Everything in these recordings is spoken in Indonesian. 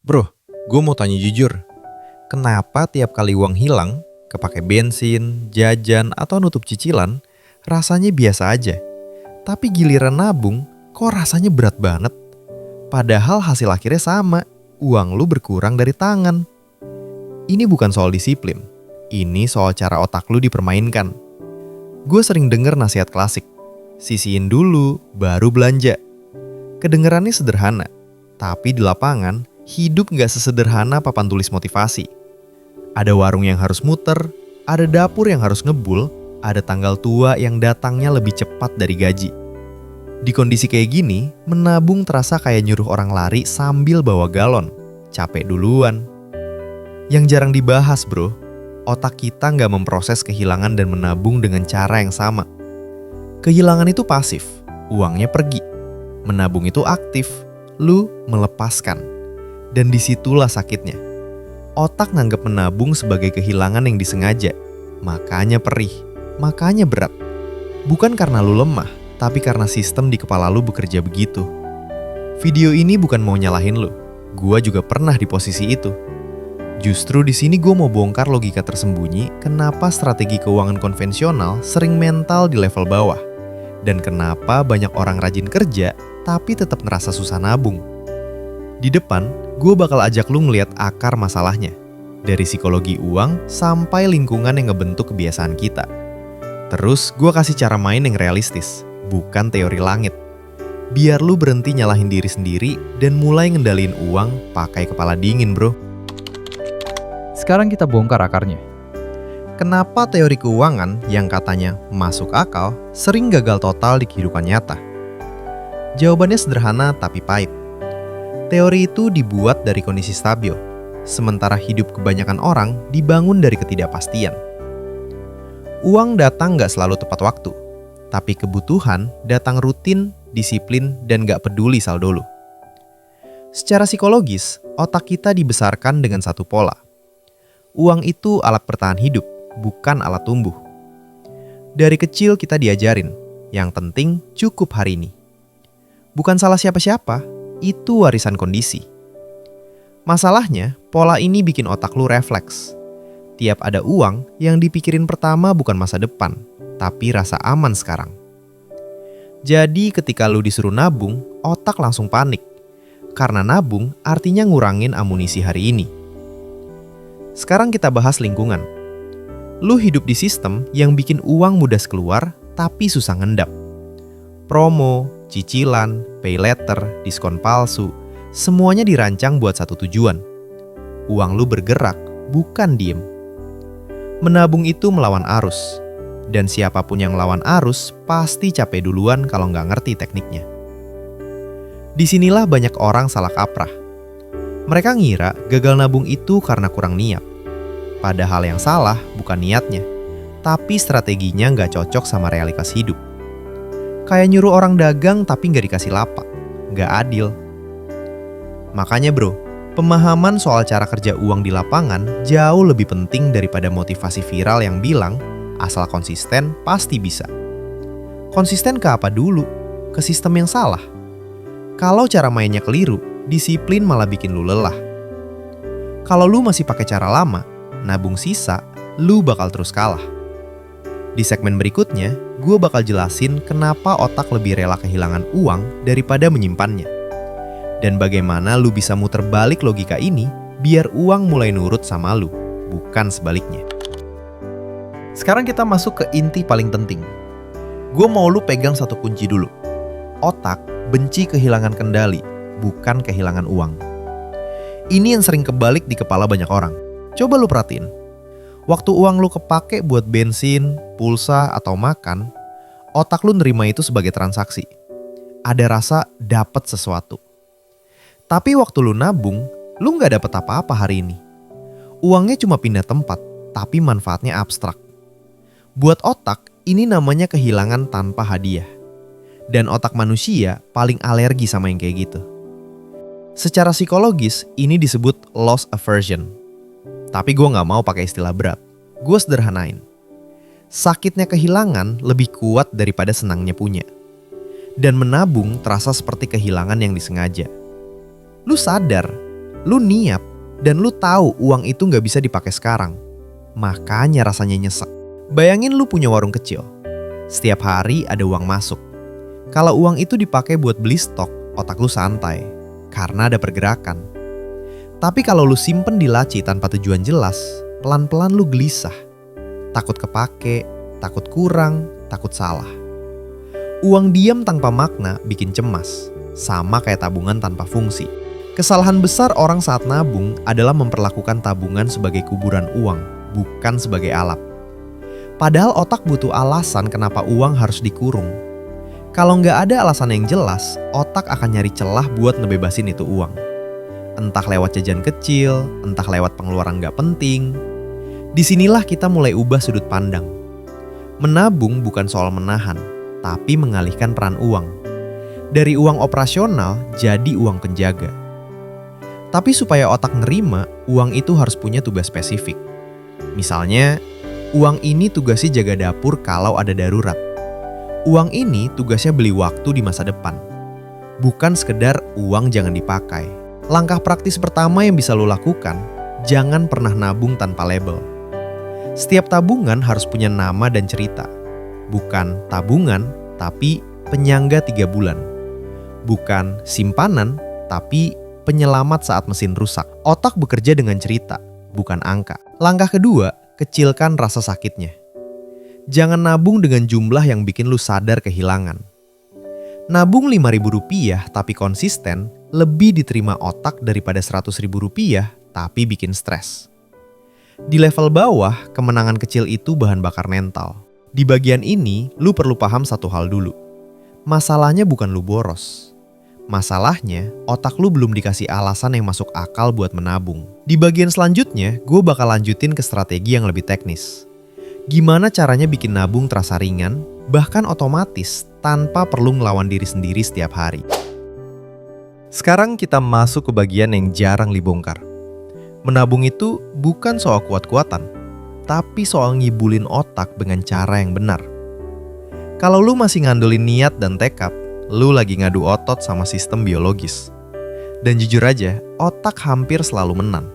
Bro, gue mau tanya jujur. Kenapa tiap kali uang hilang, kepake bensin, jajan, atau nutup cicilan, rasanya biasa aja. Tapi giliran nabung, kok rasanya berat banget? Padahal hasil akhirnya sama, uang lu berkurang dari tangan. Ini bukan soal disiplin, ini soal cara otak lu dipermainkan. Gue sering denger nasihat klasik, sisihin dulu, baru belanja. Kedengerannya sederhana, tapi di lapangan, hidup gak sesederhana papan tulis motivasi. Ada warung yang harus muter, ada dapur yang harus ngebul, ada tanggal tua yang datangnya lebih cepat dari gaji. Di kondisi kayak gini, menabung terasa kayak nyuruh orang lari sambil bawa galon. Capek duluan. Yang jarang dibahas bro, otak kita gak memproses kehilangan dan menabung dengan cara yang sama. Kehilangan itu pasif, uangnya pergi. Menabung itu aktif, lu melepaskan. Dan disitulah sakitnya. Otak nganggep menabung sebagai kehilangan yang disengaja. Makanya perih, makanya berat. Bukan karena lu lemah, tapi karena sistem di kepala lu bekerja begitu. Video ini bukan mau nyalahin lu. Gua juga pernah di posisi itu. Justru di sini gue mau bongkar logika tersembunyi kenapa strategi keuangan konvensional sering mental di level bawah. Dan kenapa banyak orang rajin kerja tapi tetap ngerasa susah nabung. Di depan, gue bakal ajak lu ngeliat akar masalahnya. Dari psikologi uang sampai lingkungan yang ngebentuk kebiasaan kita. Terus gue kasih cara main yang realistis, bukan teori langit. Biar lu berhenti nyalahin diri sendiri dan mulai ngendaliin uang pakai kepala dingin bro. Sekarang kita bongkar akarnya. Kenapa teori keuangan yang katanya masuk akal sering gagal total di kehidupan nyata? Jawabannya sederhana tapi pahit. Teori itu dibuat dari kondisi stabil, sementara hidup kebanyakan orang dibangun dari ketidakpastian. Uang datang gak selalu tepat waktu, tapi kebutuhan datang rutin, disiplin, dan gak peduli saldo lu. Secara psikologis, otak kita dibesarkan dengan satu pola. Uang itu alat bertahan hidup, bukan alat tumbuh. Dari kecil kita diajarin, yang penting cukup hari ini. Bukan salah siapa-siapa, itu warisan kondisi. Masalahnya, pola ini bikin otak lu refleks. Tiap ada uang, yang dipikirin pertama bukan masa depan, tapi rasa aman sekarang. Jadi ketika lu disuruh nabung, otak langsung panik. Karena nabung artinya ngurangin amunisi hari ini. Sekarang kita bahas lingkungan. Lu hidup di sistem yang bikin uang mudah keluar, tapi susah ngendap. Promo, cicilan, pay letter, diskon palsu, semuanya dirancang buat satu tujuan. Uang lu bergerak, bukan diem. Menabung itu melawan arus. Dan siapapun yang lawan arus pasti capek duluan kalau nggak ngerti tekniknya. Disinilah banyak orang salah kaprah. Mereka ngira gagal nabung itu karena kurang niat. Padahal yang salah bukan niatnya, tapi strateginya nggak cocok sama realitas hidup. Kayak nyuruh orang dagang tapi nggak dikasih lapak. Nggak adil. Makanya bro, pemahaman soal cara kerja uang di lapangan jauh lebih penting daripada motivasi viral yang bilang asal konsisten pasti bisa. Konsisten ke apa dulu? Ke sistem yang salah. Kalau cara mainnya keliru, disiplin malah bikin lu lelah. Kalau lu masih pakai cara lama, nabung sisa, lu bakal terus kalah. Di segmen berikutnya, gue bakal jelasin kenapa otak lebih rela kehilangan uang daripada menyimpannya. Dan bagaimana lu bisa muter balik logika ini biar uang mulai nurut sama lu, bukan sebaliknya. Sekarang kita masuk ke inti paling penting. Gue mau lu pegang satu kunci dulu. Otak benci kehilangan kendali, bukan kehilangan uang. Ini yang sering kebalik di kepala banyak orang. Coba lu perhatiin. Waktu uang lu kepake buat bensin, pulsa, atau makan, otak lu nerima itu sebagai transaksi. Ada rasa dapet sesuatu. Tapi waktu lu nabung, lu gak dapet apa-apa hari ini. Uangnya cuma pindah tempat, tapi manfaatnya abstrak. Buat otak, ini namanya kehilangan tanpa hadiah. Dan otak manusia paling alergi sama yang kayak gitu. Secara psikologis, ini disebut loss aversion. Tapi gue gak mau pakai istilah berat. Gue sederhanain. Sakitnya kehilangan lebih kuat daripada senangnya punya. Dan menabung terasa seperti kehilangan yang disengaja. Lu sadar, Lu niat dan lu tahu uang itu nggak bisa dipakai sekarang. Makanya rasanya nyesek. Bayangin lu punya warung kecil. Setiap hari ada uang masuk. Kalau uang itu dipakai buat beli stok, otak lu santai. Karena ada pergerakan. Tapi kalau lu simpen di laci tanpa tujuan jelas, pelan-pelan lu gelisah. Takut kepake, takut kurang, takut salah. Uang diam tanpa makna bikin cemas. Sama kayak tabungan tanpa fungsi. Kesalahan besar orang saat nabung adalah memperlakukan tabungan sebagai kuburan uang, bukan sebagai alat. Padahal otak butuh alasan kenapa uang harus dikurung. Kalau nggak ada alasan yang jelas, otak akan nyari celah buat ngebebasin itu uang. Entah lewat jajan kecil, entah lewat pengeluaran nggak penting. Disinilah kita mulai ubah sudut pandang. Menabung bukan soal menahan, tapi mengalihkan peran uang. Dari uang operasional jadi uang penjaga. Tapi supaya otak nerima, uang itu harus punya tugas spesifik. Misalnya, uang ini tugasnya jaga dapur kalau ada darurat. Uang ini tugasnya beli waktu di masa depan. Bukan sekedar uang jangan dipakai. Langkah praktis pertama yang bisa lo lakukan, jangan pernah nabung tanpa label. Setiap tabungan harus punya nama dan cerita. Bukan tabungan, tapi penyangga 3 bulan. Bukan simpanan, tapi penyelamat saat mesin rusak. Otak bekerja dengan cerita, bukan angka. Langkah kedua, kecilkan rasa sakitnya. Jangan nabung dengan jumlah yang bikin lu sadar kehilangan. Nabung Rp5.000 tapi konsisten lebih diterima otak daripada Rp100.000 tapi bikin stres. Di level bawah, kemenangan kecil itu bahan bakar mental. Di bagian ini, lu perlu paham satu hal dulu. Masalahnya bukan lu boros. Masalahnya, otak lu belum dikasih alasan yang masuk akal buat menabung. Di bagian selanjutnya, gue bakal lanjutin ke strategi yang lebih teknis. Gimana caranya bikin nabung terasa ringan, bahkan otomatis, tanpa perlu ngelawan diri sendiri setiap hari. Sekarang kita masuk ke bagian yang jarang dibongkar. Menabung itu bukan soal kuat-kuatan, tapi soal ngibulin otak dengan cara yang benar. Kalau lu masih ngandelin niat dan tekad, lu lagi ngadu otot sama sistem biologis. Dan jujur aja, otak hampir selalu menang.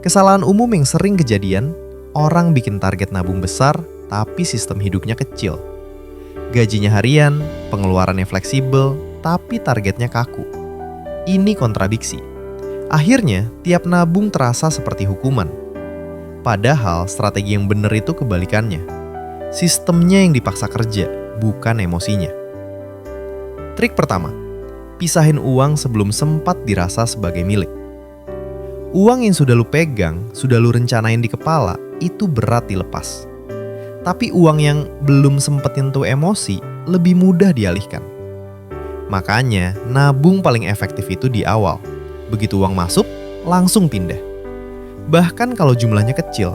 Kesalahan umum yang sering kejadian, orang bikin target nabung besar, tapi sistem hidupnya kecil. Gajinya harian, pengeluarannya fleksibel, tapi targetnya kaku. Ini kontradiksi. Akhirnya, tiap nabung terasa seperti hukuman. Padahal, strategi yang benar itu kebalikannya. Sistemnya yang dipaksa kerja, bukan emosinya. Trik pertama, pisahin uang sebelum sempat dirasa sebagai milik. Uang yang sudah lu pegang, sudah lu rencanain di kepala, itu berat dilepas. Tapi uang yang belum sempet nyentuh emosi, lebih mudah dialihkan. Makanya, nabung paling efektif itu di awal. Begitu uang masuk, langsung pindah. Bahkan kalau jumlahnya kecil,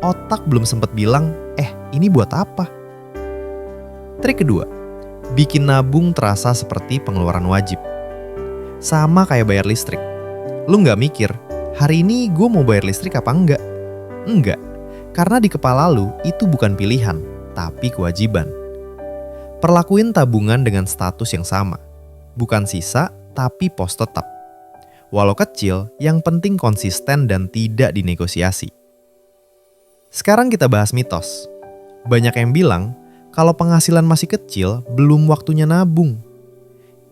otak belum sempet bilang, ini buat apa? Trik kedua, bikin nabung terasa seperti pengeluaran wajib. Sama kayak bayar listrik. Lu nggak mikir, hari ini gue mau bayar listrik apa enggak? Enggak, karena di kepala lu itu bukan pilihan, tapi kewajiban. Perlakuin tabungan dengan status yang sama. Bukan sisa, tapi pos tetap. Walau kecil, yang penting konsisten dan tidak dinegosiasi. Sekarang kita bahas mitos. Banyak yang bilang, kalau penghasilan masih kecil, belum waktunya nabung.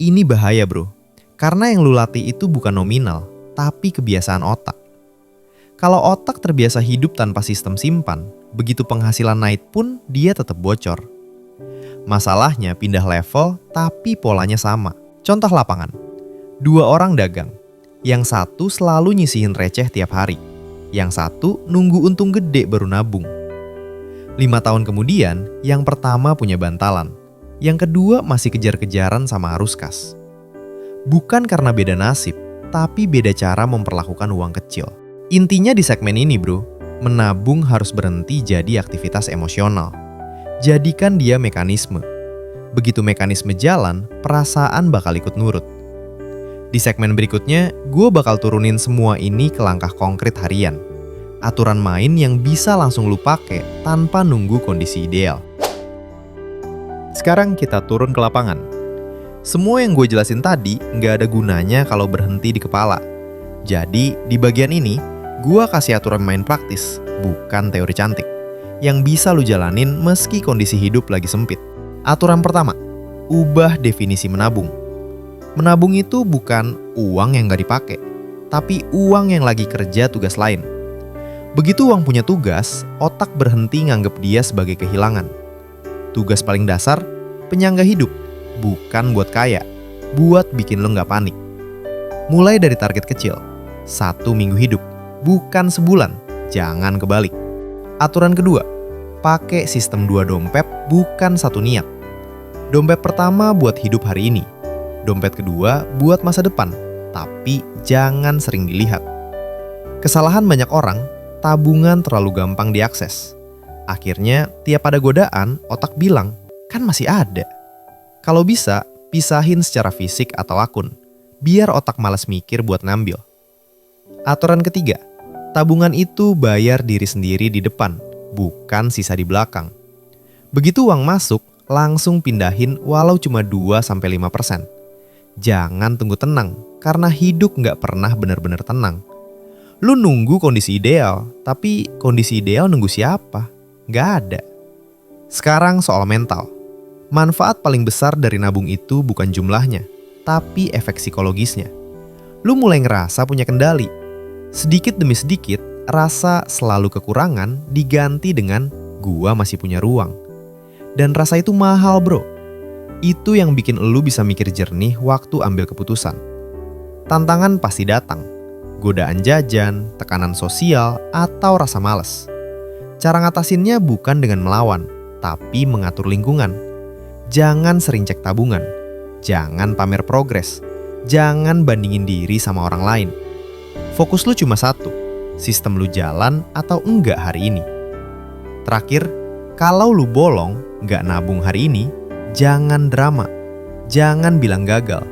Ini bahaya bro, karena yang lu latih itu bukan nominal, tapi kebiasaan otak. Kalau otak terbiasa hidup tanpa sistem simpan, begitu penghasilan naik pun dia tetap bocor. Masalahnya pindah level, tapi polanya sama. Contoh lapangan, 2 orang dagang. Yang satu selalu nyisihin receh tiap hari. Yang satu nunggu untung gede baru nabung. 5 tahun kemudian, yang pertama punya bantalan. Yang kedua masih kejar-kejaran sama arus kas. Bukan karena beda nasib, tapi beda cara memperlakukan uang kecil. Intinya di segmen ini bro, menabung harus berhenti jadi aktivitas emosional. Jadikan dia mekanisme. Begitu mekanisme jalan, perasaan bakal ikut nurut. Di segmen berikutnya, gue bakal turunin semua ini ke langkah konkret harian. Aturan main yang bisa langsung lu pakai tanpa nunggu kondisi ideal. Sekarang kita turun ke lapangan. Semua yang gue jelasin tadi nggak ada gunanya kalau berhenti di kepala. Jadi, di bagian ini, gua kasih aturan main praktis, bukan teori cantik, yang bisa lu jalanin meski kondisi hidup lagi sempit. Aturan pertama, ubah definisi menabung. Menabung itu bukan uang yang gak dipakai, tapi uang yang lagi kerja tugas lain. Begitu uang punya tugas, otak berhenti nganggep dia sebagai kehilangan. Tugas paling dasar, penyangga hidup, bukan buat kaya, buat bikin lo gak panik. Mulai dari target kecil, 1 minggu hidup, bukan sebulan, jangan kebalik. Aturan kedua, pakai sistem 2 dompet, bukan 1 niat. Dompet pertama buat hidup hari ini, dompet kedua buat masa depan, tapi jangan sering dilihat. Kesalahan banyak orang, tabungan terlalu gampang diakses. Akhirnya, tiap ada godaan, otak bilang, kan masih ada. Kalau bisa, pisahin secara fisik atau akun, biar otak malas mikir buat ngambil. Aturan ketiga, tabungan itu bayar diri sendiri di depan, bukan sisa di belakang. Begitu uang masuk, langsung pindahin walau cuma 2-5%. Jangan tunggu tenang, karena hidup nggak pernah benar-benar tenang. Lu nunggu kondisi ideal, tapi kondisi ideal nunggu siapa? Nggak ada. Sekarang soal mental. Manfaat paling besar dari nabung itu bukan jumlahnya, tapi efek psikologisnya. Lu mulai ngerasa punya kendali. Sedikit demi sedikit, rasa selalu kekurangan diganti dengan gua masih punya ruang. Dan rasa itu mahal, bro. Itu yang bikin lu bisa mikir jernih waktu ambil keputusan. Tantangan pasti datang. Godaan jajan, tekanan sosial, atau rasa malas. Cara ngatasinnya bukan dengan melawan, tapi mengatur lingkungan. Jangan sering cek tabungan. Jangan pamer progres. Jangan bandingin diri sama orang lain. Fokus lu cuma satu, sistem lu jalan atau enggak hari ini. Terakhir, kalau lu bolong, nggak nabung hari ini, jangan drama. Jangan bilang gagal.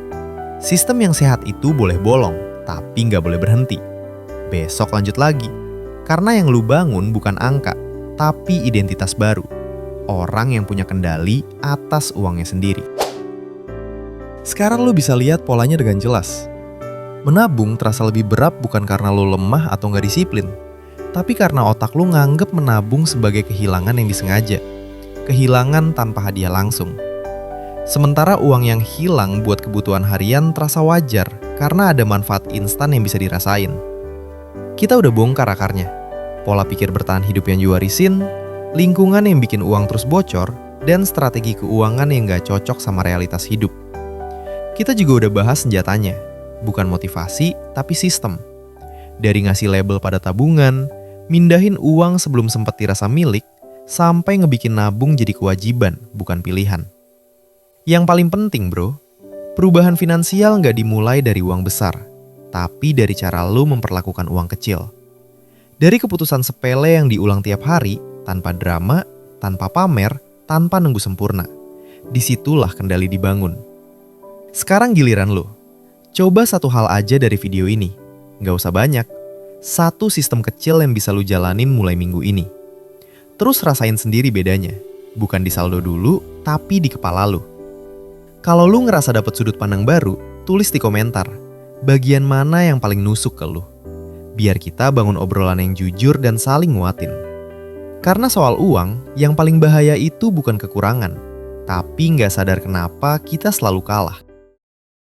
Sistem yang sehat itu boleh bolong, tapi nggak boleh berhenti. Besok lanjut lagi. Karena yang lu bangun bukan angka, tapi identitas baru. Orang yang punya kendali atas uangnya sendiri. Sekarang lu bisa lihat polanya dengan jelas. Menabung terasa lebih berat bukan karena lu lemah atau nggak disiplin, tapi karena otak lu nganggep menabung sebagai kehilangan yang disengaja. Kehilangan tanpa hadiah langsung. Sementara uang yang hilang buat kebutuhan harian terasa wajar karena ada manfaat instan yang bisa dirasain. Kita udah bongkar akarnya. Pola pikir bertahan hidup yang diwarisin, lingkungan yang bikin uang terus bocor, dan strategi keuangan yang gak cocok sama realitas hidup. Kita juga udah bahas senjatanya, bukan motivasi tapi sistem. Dari ngasih label pada tabungan, mindahin uang sebelum sempat dirasa milik, sampai ngebikin nabung jadi kewajiban, bukan pilihan. Yang paling penting bro, perubahan finansial gak dimulai dari uang besar, tapi dari cara lu memperlakukan uang kecil. Dari keputusan sepele yang diulang tiap hari, tanpa drama, tanpa pamer, tanpa nunggu sempurna. Disitulah kendali dibangun. Sekarang giliran lu. Coba satu hal aja dari video ini. Gak usah banyak. Satu sistem kecil yang bisa lu jalanin mulai minggu ini. Terus rasain sendiri bedanya. Bukan di saldo dulu, tapi di kepala lu. Kalau lu ngerasa dapet sudut pandang baru, tulis di komentar. Bagian mana yang paling nusuk ke lu? Biar kita bangun obrolan yang jujur dan saling nguatin. Karena soal uang, yang paling bahaya itu bukan kekurangan, tapi nggak sadar kenapa kita selalu kalah.